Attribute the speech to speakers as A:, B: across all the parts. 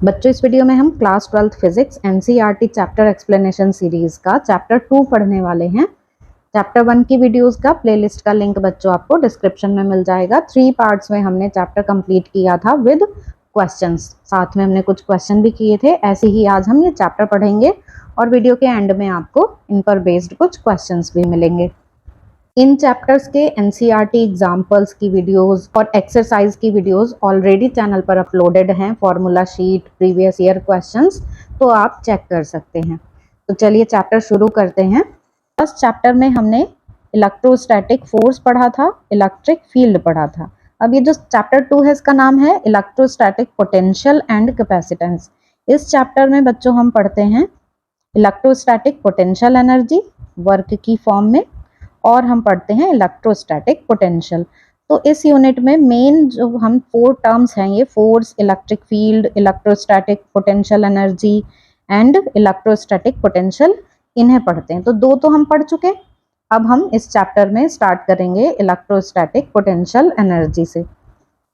A: बच्चों, इस वीडियो में हम class 12th physics NCERT chapter explanation series का चैप्टर 2 पढ़ने वाले हैं। चैप्टर 1 की वीडियोस का प्लेलिस्ट का लिंक बच्चों आपको डिस्क्रिप्शन में मिल जाएगा। 3 पार्ट्स में हमने चैप्टर कंप्लीट किया था विद क्वेश्चंस, साथ में हमने कुछ क्वेश्चन भी किए थे। ऐसे ही आज हम ये चैप्टर पढ़ेंगे और वीडियो के एंड में आपको इन पर बेस्ड कुछ क्वेश्चंस भी मिलेंगे। इन चैप्टर्स के एनसीईआरटी एग्जाम्पल्स की वीडियोस और एक्सरसाइज की वीडियोस ऑलरेडी चैनल पर अपलोडेड हैं। Formula sheet, previous year questions, तो आप चेक कर सकते हैं। तो चलिए चैप्टर शुरू करते हैं। फर्स्ट चैप्टर में हमने इलेक्ट्रोस्टैटिक फोर्स पढ़ा था, इलेक्ट्रिक फील्ड पढ़ा था। अब ये जो चैप्टर 2 है इसका नाम है इलेक्ट्रोस्टैटिक पोटेंशियल एंड कैपेसिटेंस। इस चैप्टर में बच्चों हम पढ़ते हैं इलेक्ट्रोस्टैटिक पोटेंशियल एनर्जी वर्क की फॉर्म में, और हम पढ़ते हैं इलेक्ट्रोस्टैटिक पोटेंशियल। तो इस यूनिट में मेन जो हम 4 टर्म्स हैं, ये force, electric field, electrostatic potential energy and electrostatic potential, इन्हें पढ़ते हैं। तो 2 तो हम पढ़ चुके। अब हम इस चैप्टर में स्टार्ट करेंगे इलेक्ट्रोस्टैटिक पोटेंशियल एनर्जी से।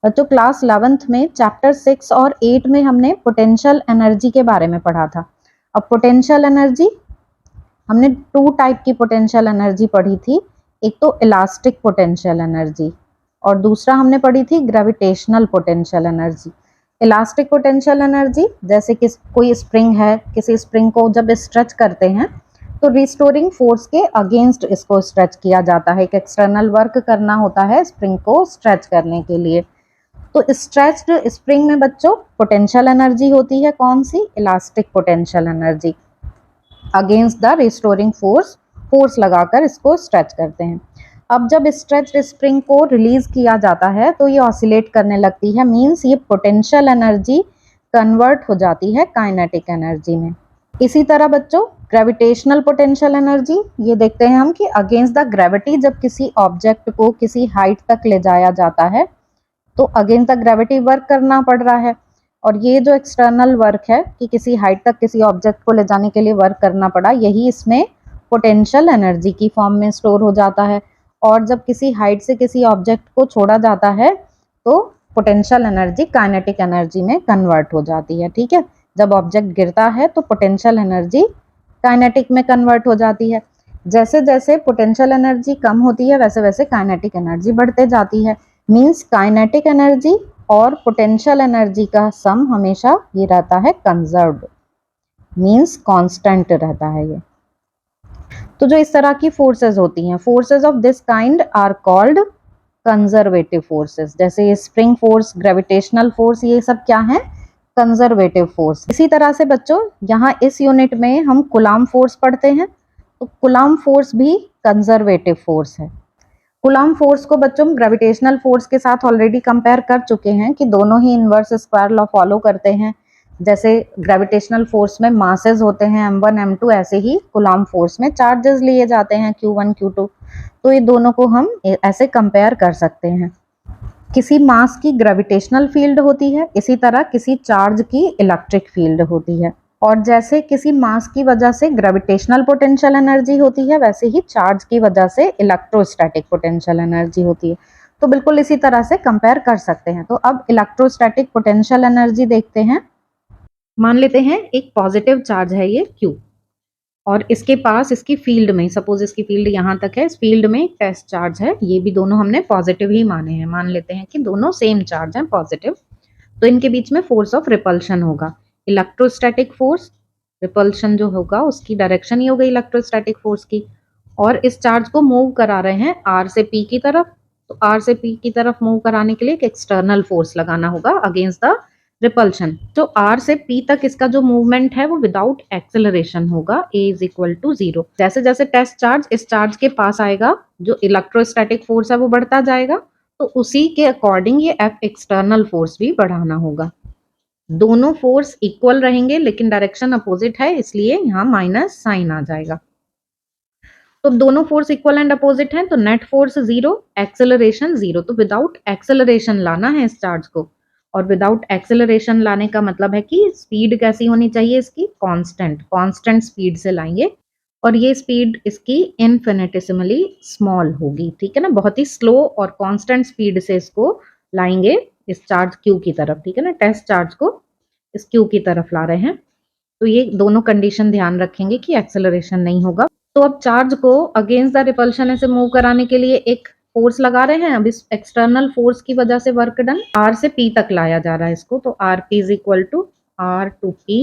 A: तो क्लास 11th में चैप्टर 6 और 8 में हमने पोटेंशियल एनर्जी के बारे में पढ़ा था। अब पोटेंशियल एनर्जी हमने 2 टाइप की पोटेंशियल एनर्जी पढ़ी थी। एक तो इलास्टिक पोटेंशियल एनर्जी और दूसरा हमने पढ़ी थी gravitational potential energy. Elastic potential energy जैसे कि कोई स्प्रिंग है, किसी स्प्रिंग को जब स्ट्रेच करते हैं तो रिस्टोरिंग फोर्स के अगेंस्ट इसको स्ट्रेच किया जाता है। एक एक्सटर्नल वर्क करना होता है स्प्रिंग को स्ट्रेच करने के लिए। तो स्ट्रेच्ड स्प्रिंग में बच्चों पोटेंशियल एनर्जी होती है कौन सी? Elastic potential energy. Against the restoring force लगाकर इसको स्ट्रेच करते हैं। अब जब स्ट्रेच्ड स्प्रिंग को रिलीज किया जाता है तो ये ऑसिलेट करने लगती है, मींस ये पोटेंशियल एनर्जी कन्वर्ट हो जाती है काइनेटिक एनर्जी में। इसी तरह बच्चों ग्रेविटेशनल पोटेंशियल एनर्जी, ये देखते हैं हम कि अगेंस्ट द ग्रेविटी जब किसी ऑब्जेक्ट को किसी हाइट तक ले जाया जाता है तो अगेंस्ट द ग्रेविटी वर्क करना पड़ रहा है। और ये जो एक्सटर्नल वर्क है कि किसी हाइट तक किसी ऑब्जेक्ट को ले जाने के लिए वर्क करना पड़ा, यही इसमें पोटेंशियल एनर्जी की फॉर्म में स्टोर हो जाता है। और जब किसी हाइट से किसी ऑब्जेक्ट को छोड़ा जाता है तो पोटेंशियल एनर्जी काइनेटिक एनर्जी में कन्वर्ट हो जाती है। ठीक है, जब ऑब्जेक्ट गिरता है तो पोटेंशियल एनर्जी काइनेटिक में कन्वर्ट हो जाती है। जैसे जैसे पोटेंशियल एनर्जी कम होती है वैसे वैसे काइनेटिक एनर्जी बढ़ते जाती है। मीन्स काइनेटिक एनर्जी और पोटेंशियल एनर्जी का सम हमेशा ये रहता है कंजर्व्ड, मीन्स कांस्टेंट रहता है ये। तो जो इस तरह की फोर्सेस होती हैं, forces of this kind are called conservative forces. जैसे ये स्प्रिंग फोर्स, ग्रेविटेशनल फोर्स, ये सब क्या है? Conservative force. इसी तरह से बच्चों यहाँ इस यूनिट में हम कूलॉम फोर्स पढ़ते हैं। तो कूलॉम फोर्स भी कंजर्वेटिव फोर्स है। कूलॉम फोर्स को बच्चों ग्रेविटेशनल फोर्स के साथ ऑलरेडी कंपेयर कर चुके हैं कि दोनों ही इनवर्स स्क्वायर लॉ फॉलो करते हैं। जैसे ग्रेविटेशनल फोर्स में मासेस होते हैं m1 m2, ऐसे ही कूलॉम फोर्स में चार्जेस लिए जाते हैं q1 q2। तो ये दोनों को हम ऐसे कंपेयर कर सकते हैं। किसी मास की ग्रेविटेशनल फील्ड होती है, इसी तरह किसी चार्ज की इलेक्ट्रिक फील्ड होती है। और जैसे किसी मास की वजह से ग्रेविटेशनल पोटेंशियल एनर्जी होती है, वैसे ही चार्ज की वजह से इलेक्ट्रोस्टैटिक पोटेंशियल एनर्जी होती है। तो बिल्कुल इसी तरह से कंपेयर कर सकते हैं। तो अब इलेक्ट्रोस्टैटिक पोटेंशियल एनर्जी देखते हैं। मान लेते हैं एक पॉजिटिव चार्ज है ये Q, और इसके पास इसकी फील्ड में, सपोज इसकी फील्ड यहाँ तक है, इस फील्ड में टेस्ट चार्ज है, ये भी दोनों हमने पॉजिटिव ही माने हैं। मान लेते हैं कि दोनों सेम चार्ज हैं, पॉजिटिव। तो इनके बीच में फोर्स ऑफ रिपल्शन होगा, इलेक्ट्रोस्टैटिक फोर्स। रिपल्शन जो होगा उसकी डायरेक्शन ही हो गई इलेक्ट्रोस्टैटिक फोर्स की। और इस चार्ज को मूव करा रहे हैं R से P की तरफ। तो R से P की तरफ मूव कराने के लिए एक एक्सटर्नल फोर्स लगाना होगा अगेंस्ट द रिपल्शन। तो R से P तक इसका जो मूवमेंट है वो विदाउट एक्सेलरेशन होगा, A इज इक्वल टू 0। जैसे जैसे टेस्ट चार्ज इस चार्ज के पास आएगा, जो इलेक्ट्रोस्टैटिक फोर्स है वो बढ़ता जाएगा। तो उसी के अकॉर्डिंग ये F एक्सटर्नल फोर्स भी बढ़ाना होगा। दोनों फोर्स इक्वल रहेंगे लेकिन डायरेक्शन अपोजिट है, इसलिए यहाँ माइनस साइन आ जाएगा। तो दोनों फोर्स इक्वल एंड अपोजिट हैं, तो नेट फोर्स 0, एक्सेलरेशन 0। तो विदाउट एक्सेलरेशन लाना है इस चार्ज को, और विदाउट एक्सेलरेशन लाने का मतलब है कि स्पीड कैसी होनी चाहिए इसकी? कांस्टेंट स्पीड से लाएंगे। और ये स्पीड इसकी इनफिनिटेसिमली स्मॉल होगी। ठीक है ना, बहुत ही स्लो और कांस्टेंट स्पीड से इसको लाएंगे इस चार्ज Q की तरफ। ठीक है ना, टेस्ट चार्ज को इस क्यू की तरफ ला रहे हैं, तो ये दोनों कंडीशन ध्यान रखेंगे कि एक्सेलरेशन नहीं होगा। तो अब चार्ज को अगेंस्ट द रिपल्शन ऐसे मूव कराने के लिए एक फोर्स लगा रहे हैं। अब इस एक्सटर्नल फोर्स की वजह से वर्क डन आर से पी तक लाया जा रहा है इसको, तो R P is equal to R to P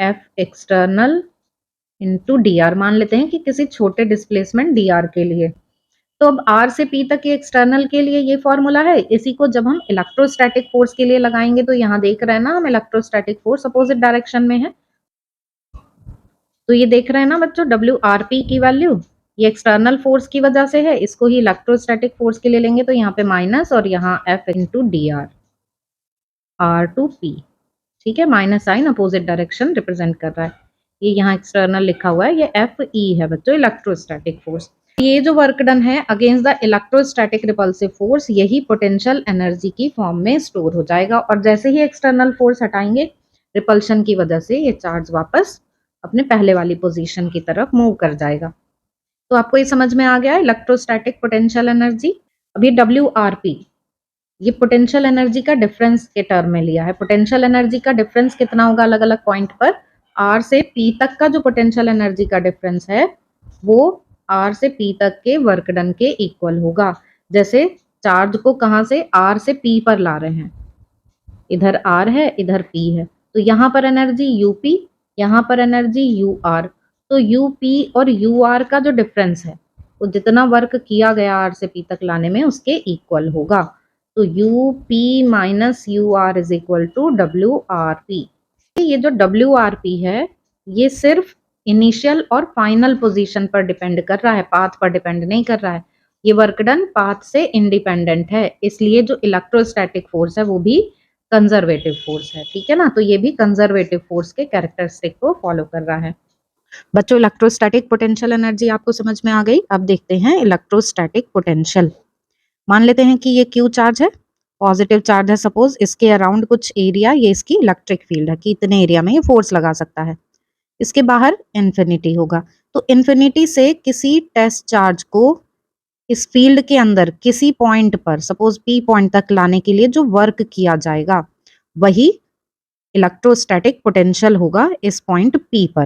A: F external into D R. मान लेते हैं कि किसी छोटे डिस्प्लेसमेंट डी आर के लिए, तो अब आर से पी तक के एक्सटर्नल के लिए ये फॉर्मूला है। इसी को जब हम इलेक्ट्रोस्टैटिक फोर्स के लिए लगाएंगे, तो यहाँ देख रहे हैं ना हम, इलेक्ट्रोस्टैटिक फोर्स अपोजिट डायरेक्शन में है, तो ये देख रहे हैं ना बच्चों, डब्ल्यू आर पी की वैल्यू ये एक्सटर्नल फोर्स की वजह से है, इसको ही इलेक्ट्रोस्टैटिक फोर्स के लिए लेंगे तो यहाँ पे माइनस और यहाँ F into D R, R to P, ठीक है। Minus sign opposite direction represent कर रहा है, ये यहाँ एक्सटर्नल लिखा हुआ है, ये एफ ई है बच्चों, इलेक्ट्रोस्टैटिक फोर्स। ये जो वर्क डन है against the electrostatic repulsive force, यही पोटेंशियल एनर्जी की फॉर्म में स्टोर हो जाएगा, और जैसे ही एक्सटर्नल फोर्स हटाएंगे रिपल्शन की वजह से, ये चार्ज वापस अपने पहले वाली पोजीशन की तरफ मूव कर जाएगा। तो आपको ये समझ में आ गया इलेक्ट्रोस्टैटिक पोटेंशियल एनर्जी। अब ये डब्ल्यू आर पी, ये पोटेंशियल एनर्जी का डिफरेंस के टर्म में लिया है। पोटेंशियल एनर्जी का डिफरेंस कितना होगा अलग अलग पॉइंट पर, आर से पी तक का जो पोटेंशियल एनर्जी का डिफरेंस है वो आर से पी तक के वर्क डन के इक्वल होगा। जैसे चार्ज को कहां से, आर से पी पर ला रहे हैं, इधर आर है इधर पी है, तो यहाँ पर एनर्जी यूपी, यहाँ पर एनर्जी यू आर, तो यूपी और यू आर का जो डिफरेंस है वो जितना वर्क किया गया आर से पी तक लाने में उसके इक्वल होगा। तो U P minus U R is equal to W R P. ये जो डब्ल्यू आर पी है ये सिर्फ इनिशियल और फाइनल पोजीशन पर डिपेंड कर रहा है, पाथ पर डिपेंड नहीं कर रहा है। ये वर्क डन पाथ से इंडिपेंडेंट है, इसलिए जो इलेक्ट्रोस्टैटिक फोर्स है वो भी कंजर्वेटिव फोर्स है, ठीक है ना। तो ये भी कंजर्वेटिव फोर्स के कैरेक्टरिस्टिक को फॉलो कर रहा है। बच्चों इलेक्ट्रोस्टैटिक पोटेंशियल एनर्जी आपको समझ में आ गई। अब देखते हैं इलेक्ट्रोस्टैटिक पोटेंशियल। मान लेते हैं कि ये क्यू चार्ज है, पॉजिटिव चार्ज है सपोज, इसके अराउंड कुछ एरिया, ये इसकी इलेक्ट्रिक फील्ड है कि इतने एरिया में ये फोर्स लगा सकता है। इसके बाहर इन्फिनिटी होगा, तो इन्फिनिटी से किसी टेस्ट चार्ज को इस फील्ड के अंदर किसी पॉइंट पर, सपोज पी पॉइंट तक लाने के लिए जो वर्क किया जाएगा वही इलेक्ट्रोस्टैटिक पोटेंशियल होगा इस पॉइंट पी पर।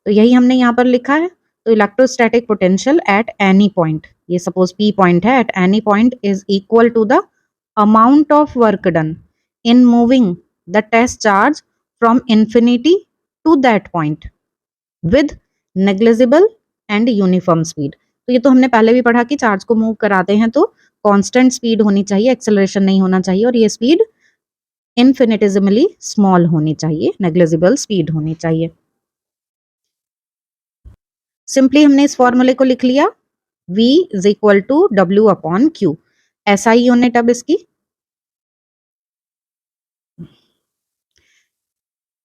A: तो यही हमने यहाँ पर लिखा है। तो electrostatic potential at any point, ये सपोज पी पॉइंट है, at any point is equal to the amount of work done in moving the test charge from infinity to that point with negligible and uniform speed. तो ये तो हमने पहले भी पढ़ा कि चार्ज को मूव कराते हैं तो कांस्टेंट स्पीड होनी चाहिए, एक्सेलरेशन नहीं होना चाहिए, और ये स्पीड इन्फिनिटिजिमली स्मॉल होनी चाहिए, नेग्लिजिबल स्पीड होनी चाहिए। सिंपली हमने इस फॉर्मूले को लिख लिया, V is equal to W upon Q. SI unit अब इसकी,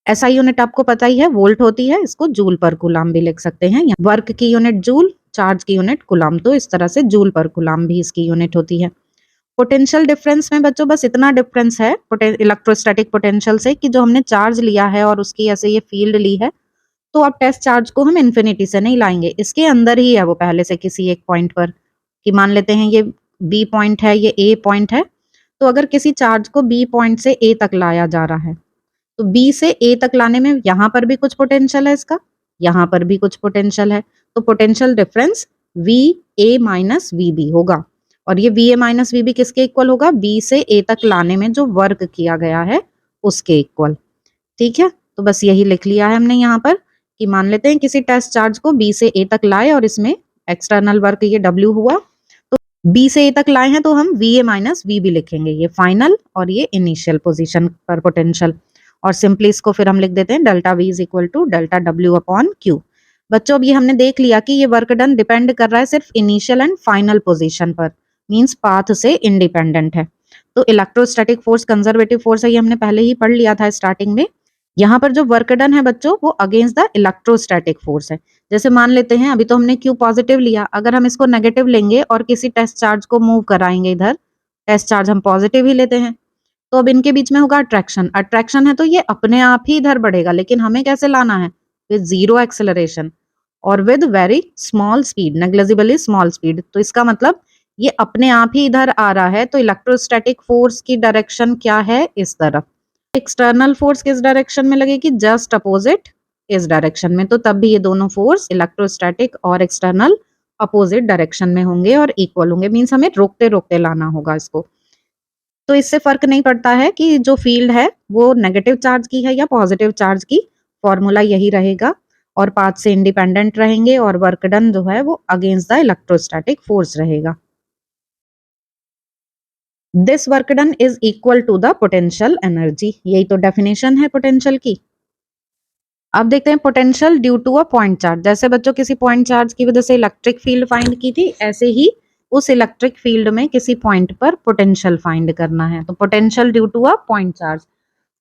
A: एसआई यूनिट आपको पता ही है, वोल्ट होती है, इसको जूल पर कूलाम भी लिख सकते हैं। वर्क की यूनिट जूल, चार्ज की यूनिट कूलाम, तो इस तरह से जूल पर कूलाम भी इसकी यूनिट होती है। पोटेंशियल डिफरेंस में बच्चों बस इतना डिफरेंस है इलेक्ट्रोस्टैटिक पोटेंशियल से कि जो हमने चार्ज लिया है और उसकी ऐसे ये फील्ड ली है, तो अब टेस्ट चार्ज को हम इन्फिनिटी से नहीं लाएंगे, इसके अंदर ही है वो पहले से किसी एक पॉइंट पर, कि मान लेते हैं ये बी पॉइंट है, ये ए पॉइंट है। तो अगर किसी चार्ज को बी पॉइंट से ए तक लाया जा रहा है, तो बी से ए तक लाने में यहाँ पर भी कुछ पोटेंशियल है इसका, यहाँ पर भी कुछ पोटेंशियल है, तो potential difference V A minus V B होगा। और ये V A minus V B किसके इक्वल होगा, बी से ए तक लाने में जो वर्क किया गया है उसके इक्वल, ठीक है। तो बस यही लिख लिया है हमने यहाँ पर कि मान लेते हैं किसी टेस्ट चार्ज को बी से ए तक लाए और इसमें एक्सटर्नल वर्क ये डब्ल्यू हुआ, तो बी से ए तक लाए हैं तो हम V A minus V B लिखेंगे, ये फाइनल और ये इनिशियल पोजीशन पर पोटेंशियल। और सिंपली इसको फिर हम लिख देते हैं delta V is equal to delta W upon Q. बच्चों अब ये हमने देख लिया कि ये वर्क डन डिपेंड कर रहा है सिर्फ इनिशियल एंड फाइनल पोजीशन पर, मींस पाथ से इंडिपेंडेंट है। तो इलेक्ट्रोस्टैटिक फोर्स कंजर्वेटिव फोर्स है, ये हमने पहले ही पढ़ लिया था स्टार्टिंग में। यहाँ पर जो वर्क डन है बच्चों वो अगेंस्ट द इलेक्ट्रोस्टैटिक फोर्स है। जैसे मान लेते हैं अभी तो हमने क्यू पॉजिटिव लिया, अगर हम इसको नेगेटिव लेंगे और किसी टेस्ट चार्ज को मूव कराएंगे इधर, टेस्ट चार्ज हम पॉजिटिव ही लेते हैं, तो अब इनके बीच में होगा अट्रैक्शन। अट्रैक्शन है तो ये अपने आप ही इधर बढ़ेगा, लेकिन हमें कैसे लाना है, विद जीरो एक्सेलरेशन और with very small speed, negligibly small speed. तो इसका मतलब ये अपने आप ही इधर आ रहा है, तो इलेक्ट्रोस्टैटिक फोर्स की डायरेक्शन क्या है, इस तरफ। एक्सटर्नल फोर्स किस डायरेक्शन में लगेगी, जस्ट अपोजिट इस डायरेक्शन में, तो तब भी ये दोनों फोर्स इलेक्ट्रोस्टैटिक और एक्सटर्नल अपोजिट डायरेक्शन में होंगे और इक्वल होंगे, मीन्स हमें रोकते रोकते लाना होगा इसको। तो इससे फर्क नहीं पड़ता है कि जो फील्ड है वो नेगेटिव चार्ज की है या पॉजिटिव चार्ज की, फॉर्मूला यही रहेगा और पाथ से इंडिपेंडेंट रहेंगे और वर्क डन जो है वो अगेंस्ट द इलेक्ट्रोस्टैटिक फोर्स रहेगा। This work done is equal to the potential energy, यही तो डेफिनेशन है पोटेंशियल की। अब देखते हैं potential due to a point charge. जैसे बच्चों किसी पॉइंट चार्ज की वजह से इलेक्ट्रिक फील्ड फाइंड की थी, ऐसे ही उस इलेक्ट्रिक फील्ड में किसी पॉइंट पर पोटेंशियल फाइंड करना है। तो potential due to a point charge,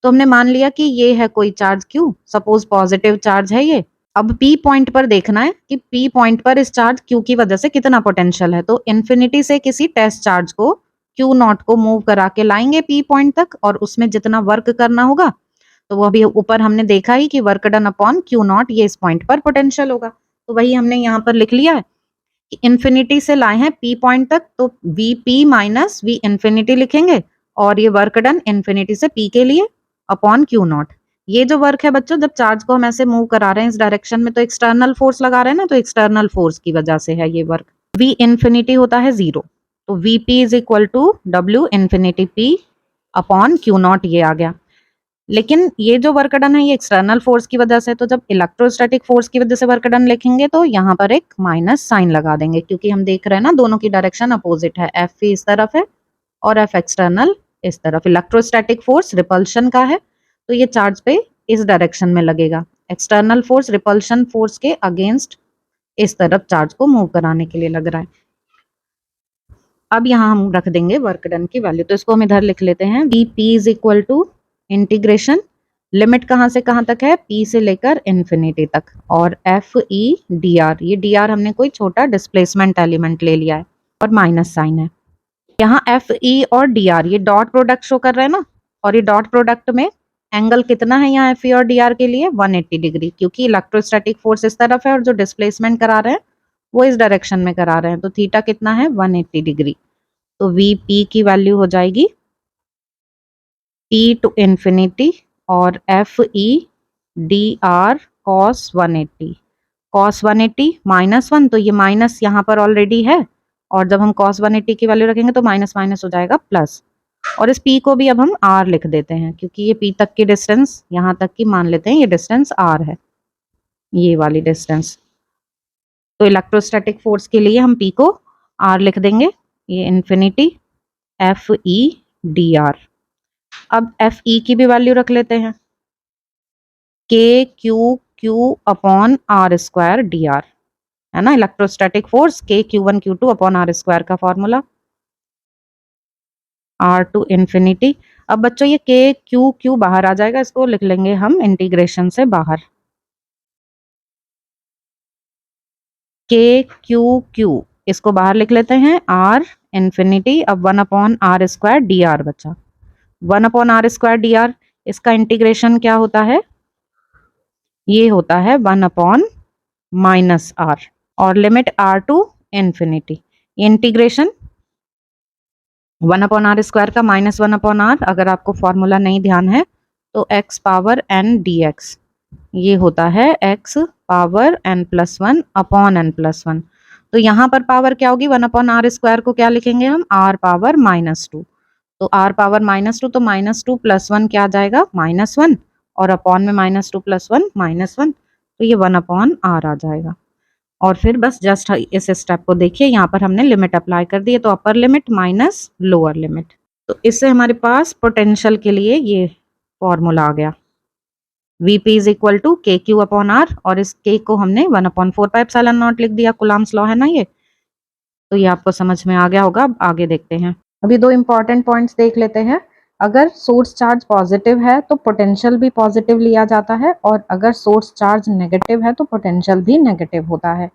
A: तो हमने मान लिया कि ये है कोई charge Q, suppose positive charge है ये। अब P पॉइंट पर देखना है कि P पॉइंट पर इस चार्ज Q की वजह से कितना पोटेंशियल है। तो इन्फिनिटी से किसी टेस्ट चार्ज को Q नॉट को मूव करा के लाएंगे P पॉइंट तक और उसमें जितना वर्क करना होगा, तो वो अभी ऊपर हमने देखा ही कि work done upon Q not ये इस पॉइंट पर पोटेंशियल होगा। तो वही हमने यहाँ पर लिख लिया है कि इन्फिनिटी से लाए हैं P पॉइंट तक, तो Vp माइनस V इन्फिनिटी लिखेंगे और ये वर्क डन इन्फिनिटी से P के लिए अपॉन Q नॉट। ये जो वर्क है बच्चों, जब चार्ज को हम ऐसे मूव करा रहे हैं इस डायरेक्शन में, तो एक्सटर्नल फोर्स लगा रहे हैं ना, तो एक्सटर्नल फोर्स की वजह से है ये वर्क। V इन्फिनिटी होता है 0, तो Vp is equal to W infinity P upon Q not, ये आ गया। लेकिन ये जो वर्क डन है ये एक्सटर्नल फोर्स की वजह से, तो जब इलेक्ट्रोस्टैटिक फोर्स की वजह से वर्क डन लिखेंगे तो यहाँ पर एक माइनस साइन लगा देंगे, क्योंकि हम देख रहे हैं ना दोनों की डायरेक्शन अपोजिट है, F इस तरफ है और F एक्सटर्नल इस तरफ। इलेक्ट्रोस्टैटिक फोर्स रिपल्शन का है, तो ये चार्ज पे इस डायरेक्शन में लगेगा। एक्सटर्नल फोर्स रिपल्शन फोर्स के अगेंस्ट इस तरफ चार्ज को मूव कराने के लिए लग रहा है। अब यहाँ हम रख देंगे वर्क डन की वैल्यू, तो इसको हम इधर लिख लेते हैं। Vp is equal to integration, limit कहाँ से कहाँ तक है, P से लेकर इन्फिनिटी तक, और FE dr, ये dr हमने कोई छोटा डिस्प्लेसमेंट एलिमेंट ले लिया है और माइनस साइन है। यहाँ FE और dr ये डॉट प्रोडक्ट शो कर रहे हैं ना, और ये डॉट प्रोडक्ट में एंगल कितना है यहाँ FE और dr के लिए 180 डिग्री, क्योंकि इलेक्ट्रोस्टैटिक फोर्स इस तरफ है और जो डिस्प्लेसमेंट करा रहे हैं वो इस डायरेक्शन में करा रहे हैं, तो थीटा कितना है 180 डिग्री। तो Vp की वैल्यू हो जाएगी P टू इन्फिनिटी और FE dr cos 180, cos 180 -1, तो ये माइनस यहाँ पर ऑलरेडी है, और जब हम cos 180 की वैल्यू रखेंगे तो माइनस माइनस हो जाएगा प्लस, और इस P को भी अब हम R लिख देते हैं, क्योंकि ये P तक की डिस्टेंस, यहाँ तक की मान लेते हैं ये डिस्टेंस R है, ये वाली डिस्टेंस। तो इलेक्ट्रोस्टैटिक फोर्स के लिए हम P को R लिख देंगे, ये इन्फिनिटी FE dr। अब FE की भी वैल्यू रख लेते हैं, K Q upon R square dr, है ना, electrostatic force K Q1 Q2 upon R square का फॉर्मूला, R टू इन्फिनिटी। अब बच्चों ये के क्यू बाहर आ जाएगा, इसको लिख लेंगे हम इंटीग्रेशन से बाहर, के क्यू इसको बाहर लिख लेते हैं, R इन्फिनिटी, अब 1 अपॉन आर स्क्वायर dr बचा, 1 अपॉन आर स्क्वायर dr, इसका इंटीग्रेशन क्या होता है, ये होता है 1 अपॉन माइनस R, और limit R to infinity, integration 1 upon R square का -1 अपॉन आर, अगर आपको फॉर्मूला नहीं ध्यान है तो x पावर n dx, ये होता है x power n+1 upon n+1। तो यहाँ पर पावर क्या होगी, 1 अपॉन आर स्क्वायर को क्या लिखेंगे हम, r पावर -2, तो r पावर -2, तो -2 + 1 क्या आ जाएगा -1, और अपॉन में -2 + 1 -1, तो ये 1 अपॉन r आ जाएगा। और फिर बस जस्ट इस स्टेप को देखिए, यहाँ पर हमने लिमिट अप्लाई कर दी है, तो upper limit minus lower limit, तो इससे हमारे पास पोटेंशियल के लिए ये फॉर्मूला आ गया, Vp इज इक्वल टू के क्यू अपॉन आर, और इस के को हमने 1/4πε0 लिख दिया, कुलाम्स लॉ है ना ये, तो ये आपको समझ में आ गया होगा। अब आगे देखते हैं, अभी दो इंपॉर्टेंट पॉइंट्स देख लेते हैं। अगर सोर्स चार्ज पॉजिटिव है तो पोटेंशियल भी पॉजिटिव लिया जाता है, और अगर सोर्स चार्ज नेगेटिव है तो पोटेंशियल भी नेगेटिव होता है।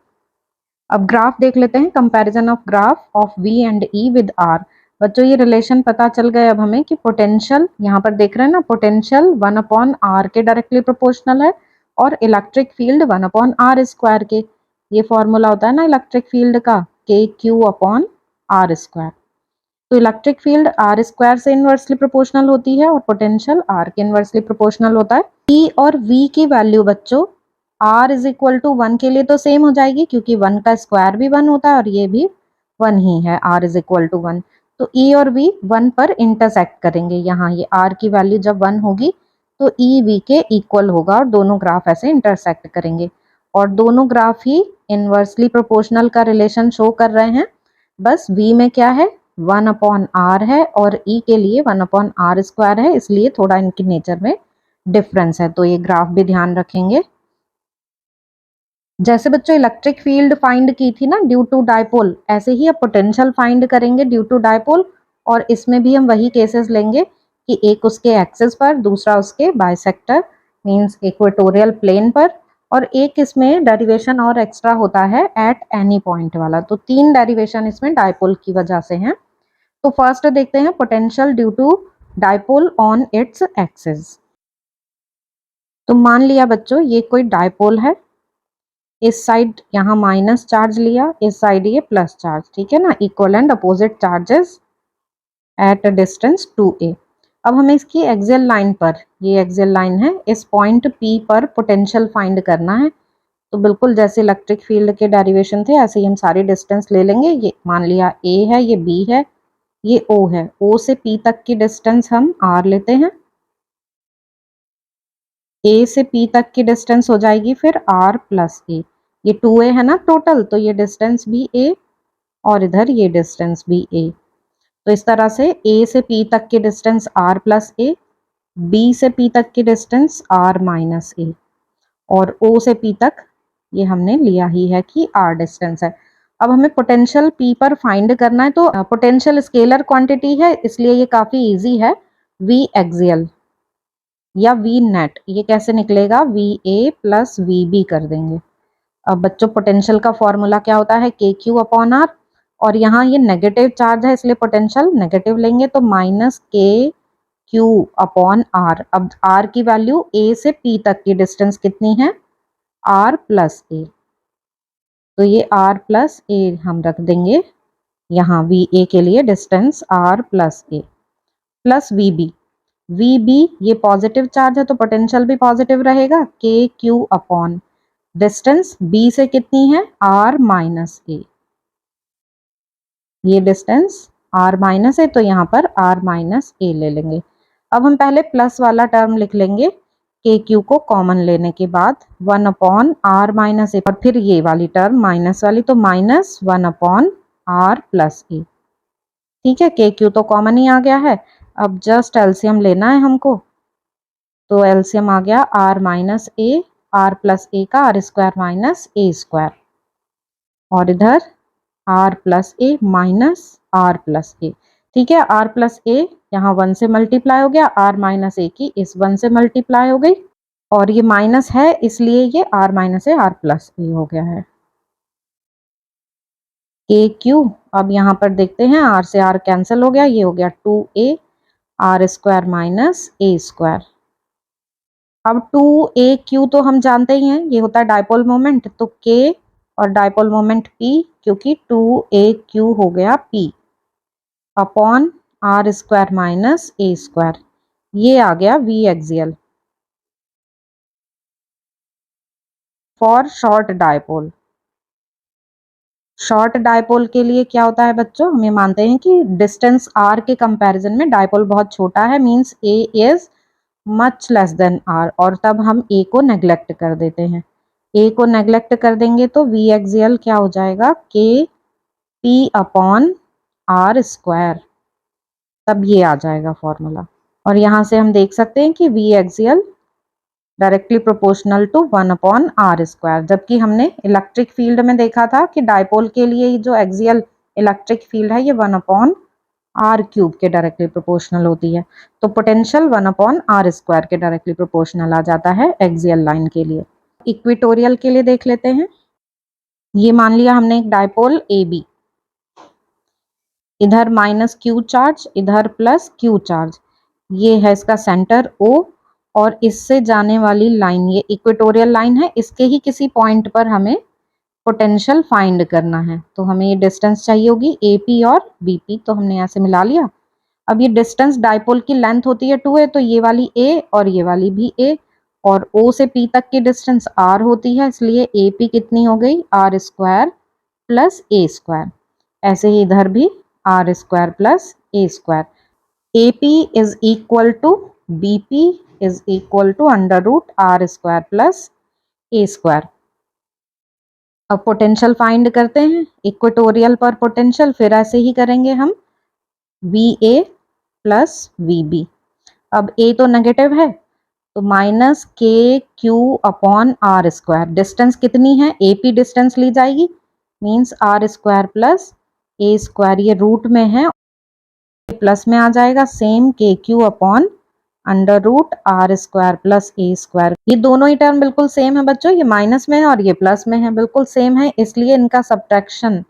A: अब ग्राफ देख लेते हैं, comparison of graph of V and E with R। बच्चों ये रिलेशन पता चल गए अब हमें कि पोटेंशियल, यहाँ पर देख रहे हैं ना, पोटेंशियल 1 अपॉन R के डायरेक्टली प्रोपोर्शनल है, और electric field 1 upon R square के, ये फॉर्मूला होता है ना इलेक्ट्रिक फील्ड का, के क्यू अपॉन आर स्क्वायर। तो इलेक्ट्रिक फील्ड आर स्क्वायर से इनवर्सली प्रोपोर्शनल होती है और पोटेंशियल आर के इनवर्सली प्रोपोर्शनल होता है। ई और वी की वैल्यू बच्चों आर इज इक्वल टू 1 के लिए तो सेम हो जाएगी, क्योंकि 1 का स्क्वायर भी 1 होता है और ये भी 1 ही है, आर इज इक्वल टू 1। तो ई और वी 1 पर इंटरसेक्ट करेंगे। यहाँ ये आर की वैल्यू जब 1 होगी तो ई वी के इक्वल होगा और दोनों ग्राफ ऐसे इंटरसेक्ट करेंगे और दोनों ग्राफ ही इनवर्सली प्रोपोर्शनल का रिलेशन शो कर रहे हैं। बस वी में क्या है, 1 अपॉन आर है और ई के लिए 1 अपॉन आर स्क्वायर है, इसलिए थोड़ा इनकी नेचर में डिफरेंस है। तो ये ग्राफ भी ध्यान रखेंगे। जैसे बच्चों इलेक्ट्रिक फील्ड फाइंड की थी ना ड्यू टू डायपोल, ऐसे ही अब पोटेंशियल फाइंड करेंगे ड्यू टू डायपोल। और इसमें भी हम वही केसेस लेंगे कि एक उसके एक्सिस पर, दूसरा उसके बाइसेक्टर मींस इक्वेटोरियल प्लेन पर, और एक इसमें डेरिवेशन और एक्स्ट्रा होता है एट एनी पॉइंट वाला। तो 3 डेरिवेशन इसमें डायपोल की वजह से हैं। तो फर्स्ट देखते हैं potential due to dipole on its axis. तो मान लिया बच्चों ये कोई डायपोल है, इस साइड यहाँ माइनस चार्ज लिया, इस साइड ये प्लस चार्ज, ठीक है ना, equal and opposite charges at a distance 2a। अब हमें इसकी एक्सियल लाइन पर, ये एक्सियल लाइन है, इस पॉइंट P पर पोटेंशियल फाइंड करना है। तो बिल्कुल जैसे इलेक्ट्रिक फील्ड के डेरिवेशन थे ऐसे ही हम सारी डिस्टेंस ले लेंगे। ये मान लिया A है, ये B है, ये O है, O से P तक की डिस्टेंस हम R लेते हैं। A से P तक की डिस्टेंस हो जाएगी फिर R प्लस A। ये 2a है ना टोटल, तो ये डिस्टेंस भी A और इधर ये डिस्टेंस भी A। तो इस तरह से A से P तक की distance R plus A, B से P तक की डिस्टेंस R माइनस A और O से P तक ये हमने लिया ही है कि R डिस्टेंस है। अब हमें पोटेंशियल P पर फाइंड करना है। तो पोटेंशियल स्केलर क्वांटिटी है इसलिए ये काफ़ी इजी है। V एक्सियल या V नेट, ये कैसे निकलेगा, VA प्लस VB कर देंगे। अब बच्चों पोटेंशियल का फॉर्मूला क्या होता है, के क्यू अपॉन आर, और यहाँ ये नेगेटिव चार्ज है इसलिए पोटेंशियल नेगेटिव लेंगे, तो माइनस के क्यू अपॉन आर। अब आर की वैल्यू ए से पी तक की डिस्टेंस कितनी है, आर प्लस ए, तो ये आर प्लस ए हम रख देंगे यहाँ वी ए के लिए distance R plus A, plus V B. V B ये पॉजिटिव चार्ज है तो पोटेंशियल भी पॉजिटिव रहेगा, के क्यू अपॉन डिस्टेंस बी से कितनी है, आर माइनस ए, ये डिस्टेंस आर माइनस है तो यहाँ पर आर माइनस ए ले लेंगे। अब हम पहले प्लस वाला टर्म लिख लेंगे के क्यू को कॉमन लेने के बाद, 1 अपॉन आर माइनस ए, और फिर ये वाली टर्म माइनस वाली, तो minus 1 upon are plus A. ठीक है, के क्यू तो कॉमन ही आ गया है। अब जस्ट एलसीएम लेना है हमको, तो एलसीएम आ गया R minus A, R plus A का R square minus A square, और इधर R plus A minus R plus A. ठीक है, आर प्लस ए यहाँ 1 से मल्टीप्लाई हो गया, आर माइनस ए की इस 1 से मल्टीप्लाई हो गई, और ये माइनस है इसलिए ये R minus A R plus A हो गया है, के क्यू। अब यहाँ पर देखते हैं आर से आर कैंसिल हो गया, ये हो गया 2a R square minus A square. अब 2a q तो हम जानते ही हैं, ये होता है डायपोल मोमेंट, तो k और डायपोल मोमेंट p, क्योंकि 2a q हो गया p upon R square minus A square, ये आ गया v axial for short dipole. Short dipole के लिए क्या होता है बच्चों, हमें मानते हैं कि डिस्टेंस r के कंपैरिजन में डायपोल बहुत छोटा है, means a is much less than r, और तब हम a को नेग्लेक्ट कर देते हैं। a को नेग्लेक्ट कर देंगे तो v एक्सियल क्या हो जाएगा, k p upon R square, तब ये आ जाएगा फॉर्मूला। और यहाँ से हम देख सकते हैं कि v axial directly proportional to 1 upon R square, जबकि हमने इलेक्ट्रिक फील्ड में देखा था कि डायपोल के लिए जो एक्सियल इलेक्ट्रिक फील्ड है ये 1 अपॉन आर क्यूब के डायरेक्टली प्रोपोर्शनल होती है। तो पोटेंशियल 1 अपॉन आर स्क्वायर के डायरेक्टली प्रोपोर्शनल आ जाता है एक्सियल लाइन के लिए। इक्वेटोरियल के लिए देख लेते हैं। ये मान लिया हमने एक डायपोल ए बी, इधर माइनस क्यू चार्ज, इधर प्लस क्यू चार्ज, ये है इसका सेंटर O, और इससे जाने वाली लाइन ये इक्वेटोरियल लाइन है, इसके ही किसी पॉइंट पर हमें पोटेंशियल फाइंड करना है, तो हमें ये डिस्टेंस चाहिए होगी AP और BP, तो हमने यहाँ से मिला लिया। अब ये डिस्टेंस डाइपोल की लेंथ होती है 2a, तो ये वाली A और ये वाली भी A, और O से P तक की डिस्टेंस R होती है, इसलिए AP कितनी हो गई R square plus A square. ऐसे ही इधर भी R square plus A square. AP is equal to BP is equal to under root R square plus A square. अब पोटेंशियल फाइंड करते हैं, इक्वेटोरियल पर पोटेंशियल फिर ऐसे ही करेंगे हम, VA प्लस VB। अब A तो नेगेटिव है, तो minus KQ upon R square. Distance कितनी है, AP डिस्टेंस ली जाएगी, means R square plus A square, ये रूट में है प्लस में आ जाएगा, same KQ upon under root R square plus A square. ये दोनों ही टर्म बिल्कुल सेम है बच्चों, ये माइनस में है और ये प्लस में है, बिल्कुल सेम है, इसलिए इनका सब्ट्रैक्शन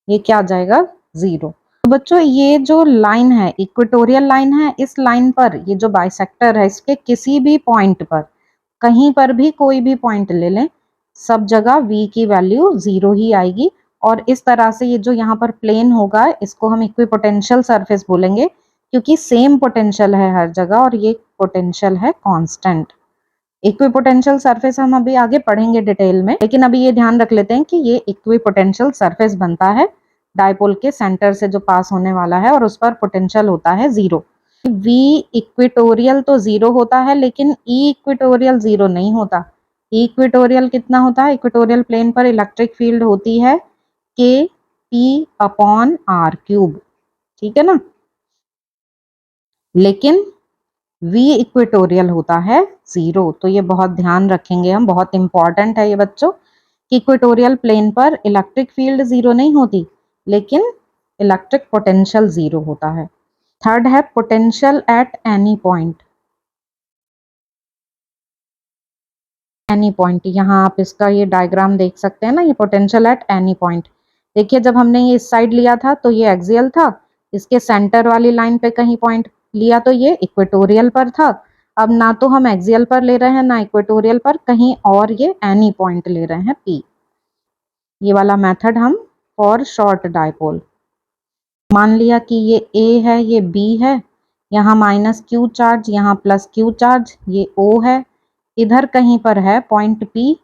A: ये क्या आ जाएगा, 0। तो बच्चों ये जो लाइन है इक्वेटोरियल लाइन है, इस लाइन पर ये जो बाइसेक्टर है इसके किसी भी पॉइंट पर, कहीं पर भी कोई भी पॉइंट ले लें, सब जगह V की वैल्यू 0 ही आएगी। और इस तरह से ये जो यहाँ पर प्लेन होगा इसको हम इक्विपोटेंशियल सरफेस बोलेंगे, क्योंकि सेम पोटेंशियल है हर जगह और ये पोटेंशियल है कांस्टेंट। इक्विपोटेंशियल सरफेस हम अभी आगे पढ़ेंगे डिटेल में, लेकिन अभी ये ध्यान रख लेते हैं कि ये इक्विपोटेंशियल सरफेस बनता है डाइपोल के सेंटर से जो पास होने वाला है, और उस पर पोटेंशियल होता है 0। V इक्वेटोरियल तो 0 होता है, लेकिन E इक्वेटोरियल 0 नहीं होता। E इक्वेटोरियल कितना होता है, इक्वेटोरियल प्लेन पर इलेक्ट्रिक फील्ड होती है KP अपॉन R क्यूब, ठीक है ना, लेकिन V इक्वेटोरियल होता है 0। तो ये बहुत ध्यान रखेंगे हम, बहुत इंपॉर्टेंट है ये बच्चों, कि इक्वेटोरियल प्लेन पर इलेक्ट्रिक फील्ड 0 नहीं होती, लेकिन इलेक्ट्रिक पोटेंशियल 0 होता है। थर्ड है potential at any point. Any point, यहाँ आप इसका ये डायग्राम देख सकते हैं ना, ये पोटेंशियल एट एनी पॉइंट। देखिए जब हमने ये इस साइड लिया था तो ये एक्सियल था, इसके सेंटर वाली लाइन पे कहीं पॉइंट लिया तो ये इक्वेटोरियल पर था। अब ना तो हम एक्सियल पर ले रहे हैं ना इक्वेटोरियल पर, कहीं और ये एनी पॉइंट ले रहे हैं P। ये वाला मेथड हम फॉर शॉर्ट डाइपोल। मान लिया कि ये A है, ये B है, यहाँ माइनस Q चार्ज, यहाँ प्लस Q चार्ज, ये O है, इधर कहीं पर है पॉइंट P,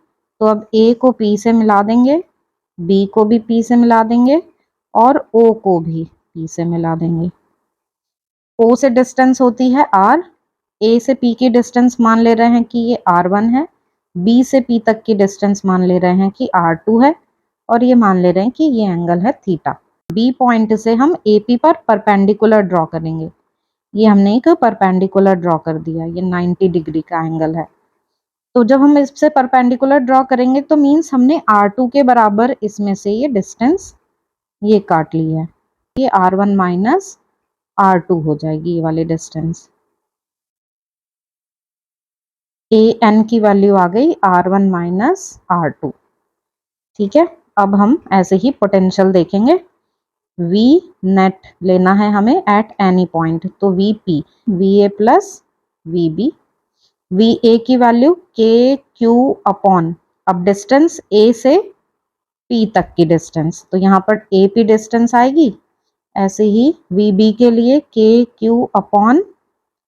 A: तो अब A को P से मिला देंगे, B को भी P से मिला देंगे और O को भी P से मिला देंगे। O से डिस्टेंस होती है R, A से P की डिस्टेंस मान ले रहे हैं कि ये R1 है, B से P तक की डिस्टेंस मान ले रहे हैं कि R2 है, और ये मान ले रहे हैं कि ये एंगल है थीटा। B पॉइंट से हम AP पर परपेंडिकुलर ड्रॉ करेंगे, ये हमने एक परपेंडिकुलर ड्रॉ कर दिया, ये 90 डिग्री का एंगल है। तो जब हम इससे परपेंडिकुलर ड्रॉ करेंगे तो मीन्स हमने R2 के बराबर इसमें से ये डिस्टेंस ये काट ली है, ये R1 माइनस R2 हो जाएगी ये वाली डिस्टेंस। AN की वैल्यू आ गई R1 माइनस R2, ठीक है। अब हम ऐसे ही पोटेंशियल देखेंगे, V नेट लेना है हमें एट एनी पॉइंट, तो VP VA plus VB। VA की वैल्यू KQ अपॉन, अब डिस्टेंस A से P तक की डिस्टेंस, तो यहाँ पर AP डिस्टेंस आएगी, ऐसे ही VB के लिए KQ अपॉन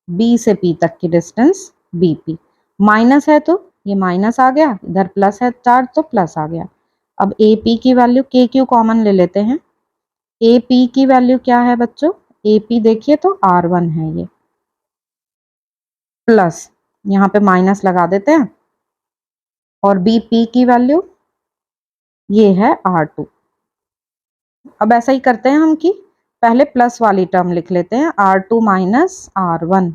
A: B से P तक की डिस्टेंस BP। माइनस है तो ये माइनस आ गया, इधर प्लस है चार्ज तो प्लस आ गया। अब AP की वैल्यू, KQ कॉमन ले लेते हैं, AP की वैल्यू क्या है बच्चों, AP देखिए तो R1 है ये, प्लस यहाँ पे माइनस लगा देते हैं, और BP की वैल्यू ये है R2। अब ऐसा ही करते हैं हम कि पहले प्लस वाली टर्म लिख लेते हैं, R2 माइनस R1,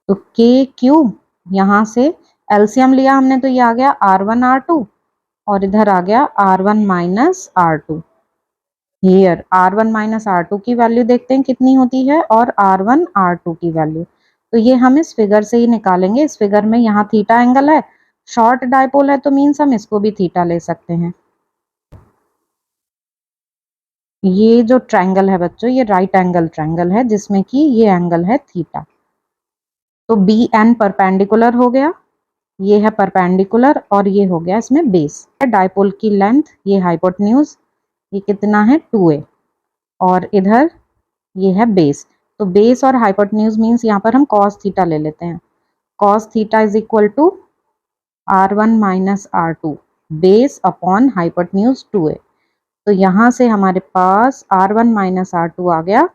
A: तो KQ यहाँ से एलसीएम लिया हमने तो ये आ गया R1 R2, और इधर आ गया R1 minus R2। Here R1 minus R2 की वैल्यू देखते हैं कितनी होती है, और R1 R2 की वैल्यू, तो ये हम इस फिगर से ही निकालेंगे। इस फिगर में यहाँ थीटा एंगल है, शॉर्ट डाइपोल है तो मीन्स हम इसको भी थीटा ले सकते हैं। ये जो ट्रायंगल है बच्चों ये राइट एंगल ट्रायंगल है, जिसमें कि ये एंगल है थीटा। तो BN परपेंडिकुलर हो गया, ये है परपेंडिकुलर और ये हो गया इसमें बेस। डायपोल की लेंथ, ये हाइपोटेन्यूज, ये कितना है 2a, और इधर ये है बेस। तो बेस और हाइपोटेन्यूज मीन्स यहाँ पर हम cos थीटा ले लेते हैं। cos theta is equal to r1 minus r2 base upon hypotenuse 2a। तो यहाँ से हमारे पास r1 माइनस r2 आ गया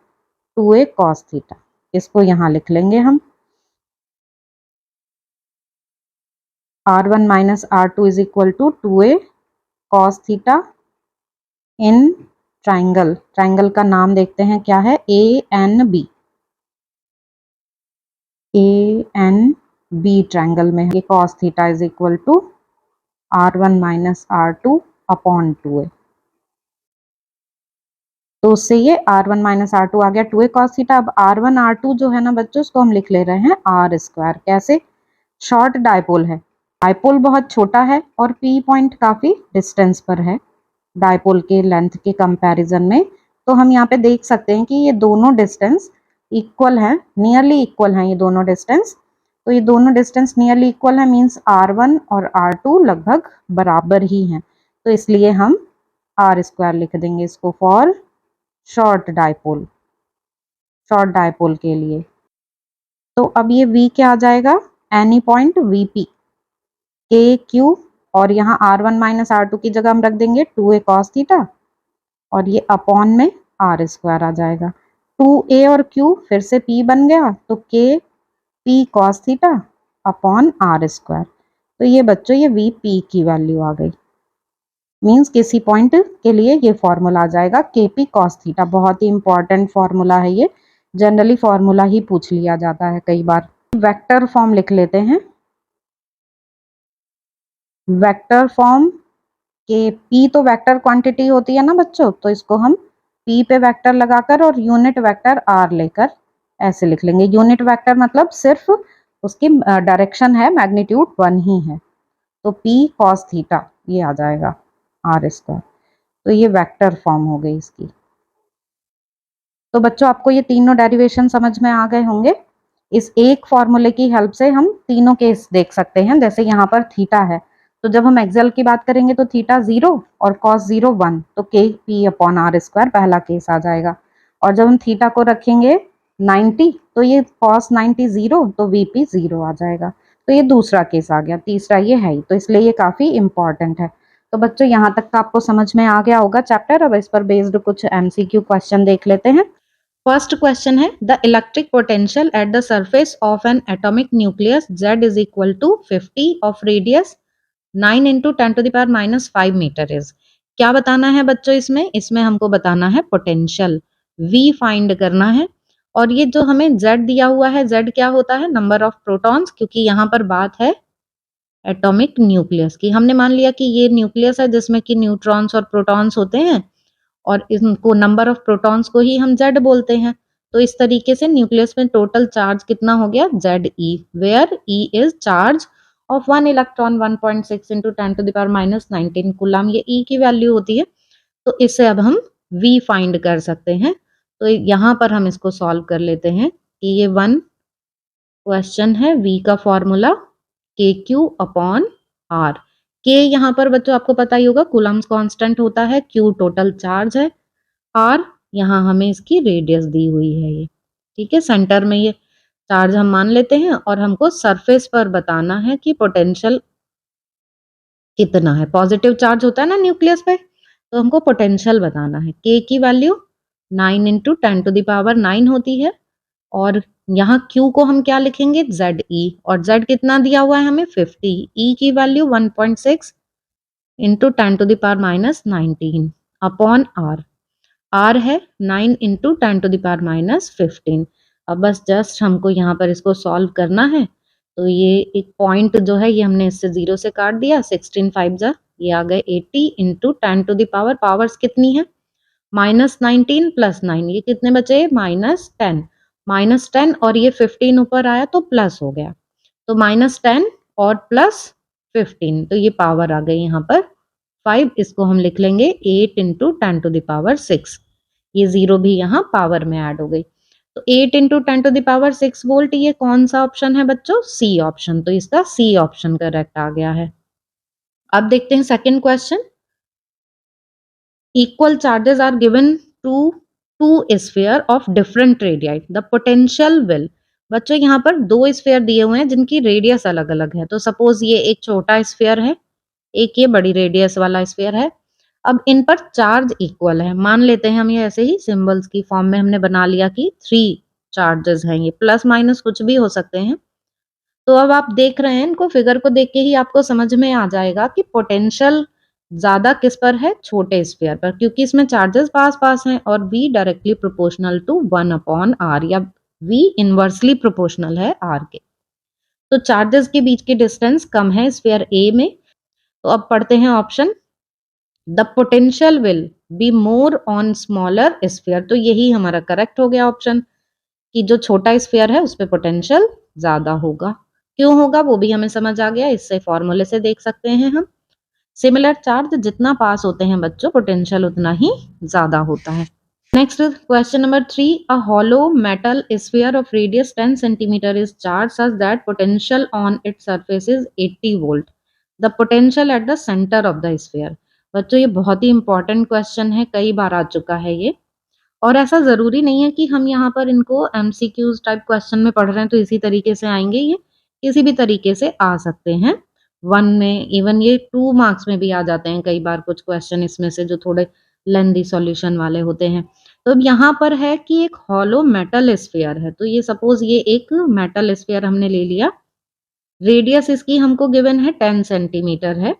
A: 2a cos थीटा। इसको यहाँ लिख लेंगे हम, r1 minus r2 is equal to 2a cos theta in triangle. Triangle का नाम देखते हैं क्या है, ANB। ANB ट्राइंगल में ये cos theta is equal to r1 minus r2 upon 2a। तो उससे ये r1 माइनस r2 आ गया 2a cos थीटा। अब r1 r2 जो है ना बच्चों, उसको हम लिख ले रहे हैं r स्क्वायर। कैसे? शॉर्ट डायपोल है, डायपोल बहुत छोटा है और P पॉइंट काफी डिस्टेंस पर है डायपोल के लेंथ के कंपैरिजन में। तो हम यहाँ पे देख सकते हैं कि ये दोनों डिस्टेंस इक्वल हैं, नियरली इक्वल हैं ये दोनों डिस्टेंस। तो ये दोनों डिस्टेंस नियरली इक्वल है मीन्स r1 और r2 लगभग बराबर ही हैं। तो इसलिए हम r स्क्वायर लिख देंगे इसको for short dipole, short dipole के लिए। तो अब ये v क्या आ जाएगा, एनी पॉइंट VP के क्यू, और यहाँ r1 माइनस r2 की जगह हम रख देंगे 2a cos थीटा, और ये अपॉन में r स्क्वायर आ जाएगा। 2a और q फिर से p बन गया, तो k p cos theta upon r square. तो ये बच्चों ये VP की वैल्यू आ गई। मीन्स किसी पॉइंट के लिए ये फॉर्मूला आ जाएगा KP cos थीटा। बहुत ही इंपॉर्टेंट फॉर्मूला है ये, जनरली फॉर्मूला ही पूछ लिया जाता है कई बार। वेक्टर फॉर्म लिख लेते हैं। वेक्टर फॉर्म के P तो वेक्टर क्वांटिटी होती है ना बच्चों, तो इसको हम P पे वेक्टर लगाकर और यूनिट वेक्टर R लेकर ऐसे लिख लेंगे। यूनिट वेक्टर मतलब सिर्फ उसकी डायरेक्शन है, मैग्नीट्यूड 1 ही है। तो P cos थीटा ये आ जाएगा R स्क्वायर। तो ये वेक्टर फॉर्म हो गई इसकी। तो बच्चों आपको ये तीनों डेरिवेशन समझ में आ गए होंगे। इस एक फॉर्मूले की हेल्प से हम तीनों केस देख सकते हैं। जैसे यहाँ पर थीटा है, तो जब हम एक्सेल की बात करेंगे तो थीटा 0 और cos 0 1, तो K P upon R square पहला केस आ जाएगा। और जब हम थीटा को रखेंगे 90, तो ये cos 90 0, तो वीपी 0 आ जाएगा। तो ये दूसरा केस आ गया, तीसरा ये है ही, तो इसलिए ये काफी इंपॉर्टेंट है। तो बच्चों यहाँ तक का आपको समझ में आ गया होगा चैप्टर। अब इस पर बेस्ड कुछ MCQ क्वेश्चन देख लेते हैं। फर्स्ट क्वेश्चन है, the electric potential at the surface of an atomic nucleus Z is equal to 50 of radius 9 into 10 to the power minus 5 metre is. क्या बताना है बच्चों इसमें? इसमें हमको बताना है पोटेंशियल, V फाइंड करना है। और ये जो हमें Z दिया हुआ है, Z क्या होता है? नंबर ऑफ प्रोटॉन्स, क्योंकि यहाँ पर बात है एटॉमिक न्यूक्लियस की। हमने मान लिया कि ये न्यूक्लियस है जिसमें कि न्यूट्रॉन्स और प्रोटॉन्स होते हैं, और इनको नंबर ऑफ प्रोटॉन्स को ही हम Z बोलते हैं। तो इस तरीके से न्यूक्लियस में टोटल चार्ज कितना हो गया? ZE, where E is charge of 1 electron 1.6 into 10 to the power minus 19 coulomb, ये E की वैल्यू होती है। तो इससे अब हम V फाइंड कर सकते हैं। तो यहाँ पर हम इसको सॉल्व कर लेते हैं कि ये 1 क्वेश्चन है, V का formula KQ upon R। K यहाँ पर बच्चों आपको पता ही होगा कूलम्स कांस्टेंट होता है, Q टोटल चार्ज है, R यहाँ हमें इसकी रेडियस दी हुई है ये, ठीक है। सेंटर में ये चार्ज हम मान लेते हैं, और हमको सरफेस पर बताना है कि पोटेंशियल कितना है। पॉजिटिव चार्ज होता है ना न्यूक्लियस पे, तो हमको पोटेंशियल बताना है। K की value 9 into 10 to the power 9 होती है, और यहाँ Q को हम क्या लिखेंगे? ZE, और Z कितना दिया हुआ है हमें? 50। E की value 1.6 into 10 to the power minus 19 upon R। R है 9 into 10 to the power minus 15। अब बस जस्ट हमको यहाँ पर इसको सॉल्व करना है। तो ये एक पॉइंट जो है ये हमने इससे 0 से काट दिया, 16 5 जा ये आ गए 80 into 10 to the power, powers कितनी है? माइनस 19 प्लस 9, ये कितने बचे? माइनस 10। माइनस 10 और ये 15 ऊपर आया तो प्लस हो गया, तो माइनस 10 और प्लस 15, तो ये पावर आ गई यहाँ पर 5। इसको हम लिख लेंगे 8 इंटू 10 टू द पावर 6। ये 0 भी यहाँ पावर में ऐड हो गई। तो 8 इंटू 10⁻6 वोल्ट, ये कौन सा ऑप्शन है बच्चों? C option. तो इसका सी ऑप्शन करेक्ट आ गया है। अब देखते हैं second question. Equal charges are given to two sphere of different radii, the potential will. बच्चों यहाँ पर दो स्फीयर दिए हुए हैं जिनकी रेडियस अलग अलग है। तो सपोज ये एक छोटा स्फीयर है, एक ये बड़ी रेडियस वाला स्फीयर है। अब इन पर चार्ज इक्वल है, मान लेते हैं हम, ये ऐसे ही सिंबल्स की फॉर्म में हमने बना लिया कि 3 चार्जेस हैं, ये प्लस माइनस कुछ भी हो सकते हैं। तो अब आप देख रहे हैं इनको, फिगर को देख के ही आपको समझ में आ जाएगा कि पोटेंशियल ज्यादा किस पर है? छोटे स्फीयर पर, क्योंकि इसमें चार्जेस पास पास हैं और V directly proportional to 1/r, या V इनवर्सली प्रोपोर्शनल है R के। तो चार्जेस के बीच की डिस्टेंस कम है स्फीयर A में। तो अब पढ़ते हैं option. The potential will be more on smaller sphere. तो यही हमारा करेक्ट हो गया ऑप्शन, कि जो छोटा स्फीयर है उस पे पोटेंशियल ज्यादा होगा। क्यों होगा वो भी हमें समझ आ गया, इससे फॉर्मूले से देख सकते हैं हम। सिमिलर चार्ज जितना पास होते हैं बच्चों, पोटेंशियल उतना ही ज्यादा होता है। Next question number 3, a hollow metal sphere of radius 10 centimetre is charge such that potential on its surface is 80 volt, the potential at the centre of the sphere. बच्चों ये बहुत ही इंपॉर्टेंट क्वेश्चन है, कई बार आ चुका है ये। और ऐसा जरूरी नहीं है कि हम यहाँ पर इनको एमसीक्यूज टाइप क्वेश्चन में पढ़ रहे हैं तो इसी तरीके से आएंगे, ये किसी भी तरीके से आ सकते हैं। 1 में, इवन ये 2 मार्क्स में भी आ जाते हैं कई बार कुछ क्वेश्चन इसमें से, जो थोड़े लेंदी सॉल्यूशन वाले होते हैं। तो अब यहाँ पर है कि एक हॉलो मेटल स्फीयर है। तो ये सपोज ये एक मेटल स्फीयर हमने ले लिया, रेडियस इसकी हमको गिवन है 10 सेंटीमीटर है,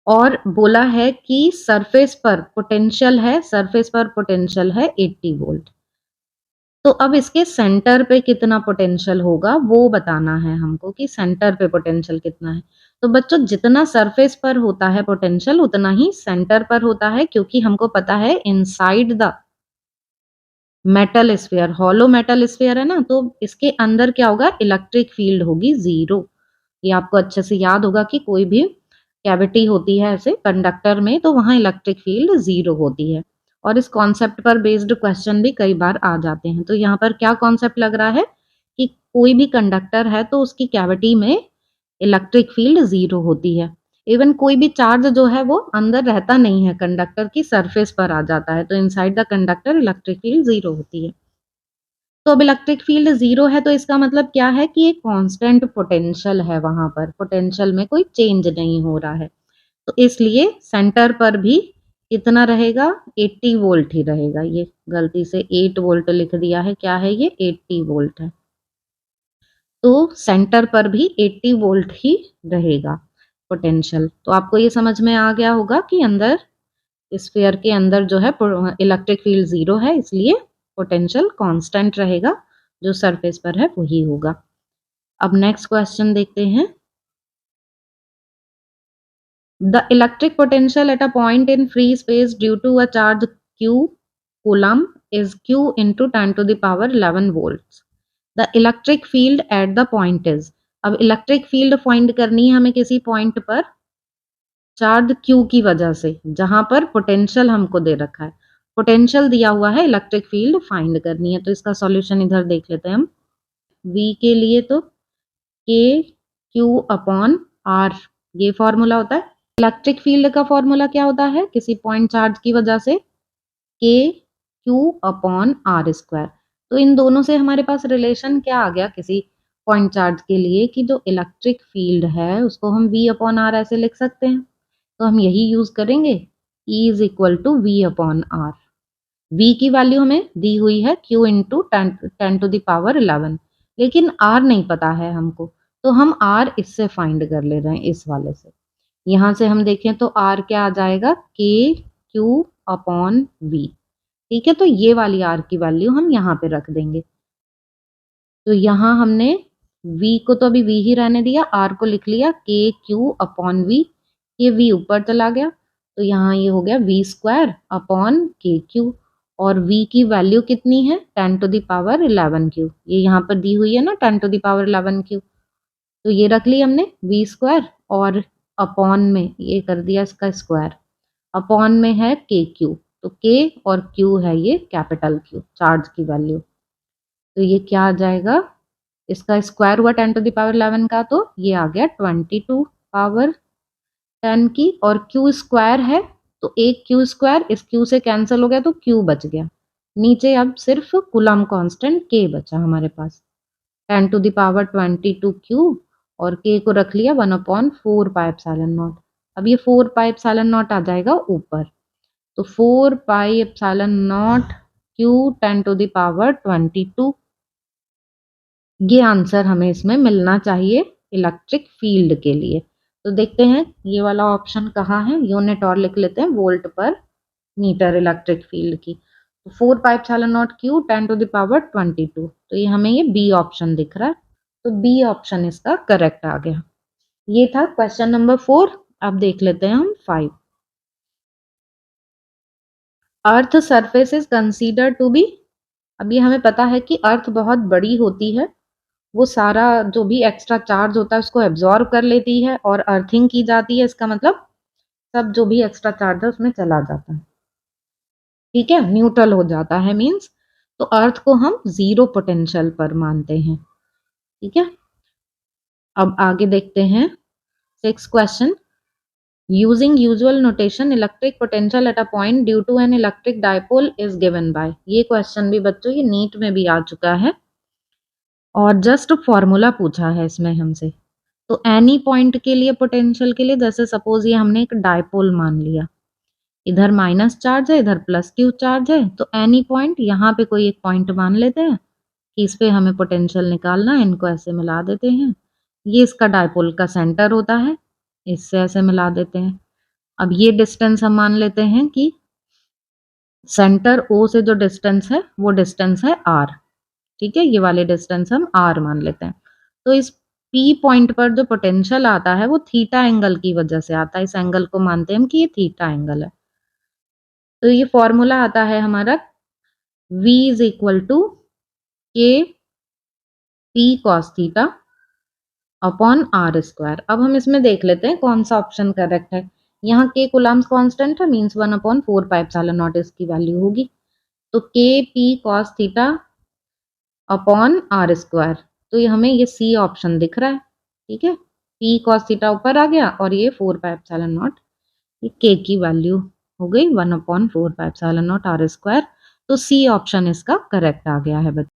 A: और बोला है कि सरफेस पर पोटेंशियल है, सरफेस पर पोटेंशियल है 80 वोल्ट। तो अब इसके सेंटर पे कितना पोटेंशियल होगा वो बताना है हमको, कि सेंटर पे पोटेंशियल कितना है। तो बच्चों जितना सरफेस पर होता है पोटेंशियल उतना ही सेंटर पर होता है, क्योंकि हमको पता है inside the metal sphere, hollow metal sphere है ना, तो इसके अंदर क्या होगा? इलेक्ट्रिक फील्ड होगी 0। ये आपको अच्छे से याद होगा कि कोई भी कैविटी होती है ऐसे कंडक्टर में, तो वहां इलेक्ट्रिक फील्ड 0 होती है। और इस कॉन्सेप्ट पर बेस्ड क्वेश्चन भी कई बार आ जाते हैं। तो यहाँ पर क्या कॉन्सेप्ट लग रहा है कि कोई भी कंडक्टर है तो उसकी कैविटी में इलेक्ट्रिक फील्ड 0 होती है। इवन कोई भी चार्ज जो है वो अंदर रहता नहीं है, कंडक्टर की सरफेस पर आ जाता है, तो inside the conductor electric field 0 होती है। तो अब इलेक्ट्रिक फील्ड 0 है तो इसका मतलब क्या है कि एक कांस्टेंट पोटेंशियल है, वहां पर पोटेंशियल में कोई चेंज नहीं हो रहा है। तो इसलिए सेंटर पर भी कितना रहेगा? 80 वोल्ट ही रहेगा। ये गलती से 8 वोल्ट लिख दिया है, क्या है ये? 80 वोल्ट है। तो सेंटर पर भी 80 वोल्ट ही रहेगा पोटेंशियल। तो आपको ये समझ में आ गया होगा कि अंदर स्फीयर के अंदर जो है इलेक्ट्रिक फील्ड 0 है, इसलिए पोटेंशियल कांस्टेंट रहेगा, जो सरफेस पर है वही होगा। अब नेक्स्ट क्वेश्चन देखते हैं। The electric potential at a point in free space due to a charge q coulomb is q into 10 to the power 11 volts. The electric field at the point is. अब electric field find करनी है हमें किसी point पर charge q की वजह से, जहां पर पोटेंशियल हमको दे रखा है। पोटेंशियल दिया हुआ है, इलेक्ट्रिक फील्ड फाइंड करनी है। तो इसका सॉल्यूशन इधर देख लेते हैं हम। v के लिए तो k q/r, ये फॉर्मूला होता है। इलेक्ट्रिक फील्ड का फॉर्मूला क्या होता है? किसी पॉइंट चार्ज की वजह से k q/r²। तो इन दोनों से हमारे पास रिलेशन क्या आ गया किसी पॉइंट चार्ज के लिए, कि जो इलेक्ट्रिक फील्ड है उसको हम v/r ऐसे लिख सकते हैं। तो हम यही यूज करेंगे, E is equal to v/r। v की वैल्यू हमें दी हुई है q इंटू 10 टू दावर 11, लेकिन r नहीं पता है हमको, तो हम r इससे फाइंड कर ले रहे हैं, इस वाले से। यहाँ से हम देखें तो r क्या आ जाएगा? k q/v। ठीक है, तो ये वाली r की वैल्यू हम यहाँ पे रख देंगे। तो यहाँ हमने v को तो अभी v ही रहने दिया, r को लिख लिया k q/v। ये v ऊपर चला गया, तो यहाँ ये हो गया v²/kq। और v की वैल्यू कितनी है? 10 टू दावर 11 q। ये यहाँ पर दी हुई है ना 10 टू दावर 11 q। तो ये रख ली हमने v², और अपॉन में ये कर दिया इसका स्क्वायर। अपॉन में है kq, तो k और q है ये कैपिटल Q, चार्ज की वैल्यू। तो ये क्या आ जाएगा, इसका स्क्वायर हुआ 10 टू द पावर 11 का, तो ये आ गया 22 पावर 10 की, और क्यू स्क्वायर है तो एक क्यू स्क्वायर इस क्यू से कैंसिल हो गया तो क्यू बच गया। नीचे अब सिर्फ कूलम कांस्टेंट के बचा हमारे पास, 10 टू द पावर 22 क्यू, और के को रख लिया 1/4 पाई एप्सिलॉन नॉट। अब ये 4 पाई एप्सिलॉन नॉट आ जाएगा ऊपर, तो 4 pi epsilon naught q 10 to the power 22, ये आंसर हमें इसमें मिलना चाहिए इलेक्ट्रिक फील्ड के लिए। तो देखते हैं ये वाला ऑप्शन कहाँ है, यूनिट और लिख लेते हैं वोल्ट पर मीटर इलेक्ट्रिक फील्ड की। तो 4 pi epsilon naught q 10 to the power 22, तो ये हमें ये बी ऑप्शन दिख रहा है, तो बी ऑप्शन इसका करेक्ट आ गया। ये था क्वेश्चन नंबर 4। अब देख लेते हैं हम 5। Earth surface is consider to be, अब ये हमें पता है कि अर्थ बहुत बड़ी होती है, वो सारा जो भी एक्स्ट्रा चार्ज होता है उसको एब्जॉर्ब कर लेती है और अर्थिंग की जाती है, इसका मतलब सब जो भी एक्स्ट्रा चार्ज है उसमें चला जाता है, ठीक है, न्यूट्रल हो जाता है मींस। तो अर्थ को हम जीरो पोटेंशियल पर मानते हैं, ठीक है। अब आगे देखते हैं 6 question. Using usual notation electric potential at a point due to an electric dipole is given by, ये क्वेश्चन भी बच्चों ये नीट में भी आ चुका है और जस्ट फॉर्मूला पूछा है इसमें हमसे। तो एनी पॉइंट के लिए पोटेंशियल के लिए, जैसे सपोज ये हमने एक डायपोल मान लिया, इधर माइनस चार्ज है इधर प्लस क्यू चार्ज है, तो एनी पॉइंट यहाँ पे कोई एक पॉइंट मान लेते हैं कि इस पे हमें पोटेंशियल निकालना है, इनको ऐसे मिला देते हैं, ये इसका डायपोल का सेंटर होता है, इससे ऐसे मिला देते हैं। अब ये डिस्टेंस हम मान लेते हैं कि सेंटर ओ से जो डिस्टेंस है वो डिस्टेंस है आर, ठीक है, ये वाले डिस्टेंस हम आर मान लेते हैं। तो इस पी पॉइंट पर जो पोटेंशियल आता है वो थीटा एंगल की वजह से आता है, इस एंगल को मानते हैं हम कि ये थीटा एंगल है। तो ये फॉर्मूला आता है हमारा V is equal to K P cos theta upon R square. अब हम इसमें देख लेते हैं कौन सा ऑप्शन करेक्ट है। यहाँ के कूलम्स कांस्टेंट है, मींस 1/4 पाई एप्सिलॉन नॉट इसकी वैल्यू होगी, तो K P cos theta upon R square, तो ये हमें ये सी ऑप्शन दिख रहा है, ठीक है। पी कॉस थीटा ऊपर आ गया और ये 4 पाई एप्सिलॉन नॉट, ये के की वैल्यू हो गई 1/4 pi epsilon naught R square, तो सी ऑप्शन इसका करेक्ट आ गया है बच्चों।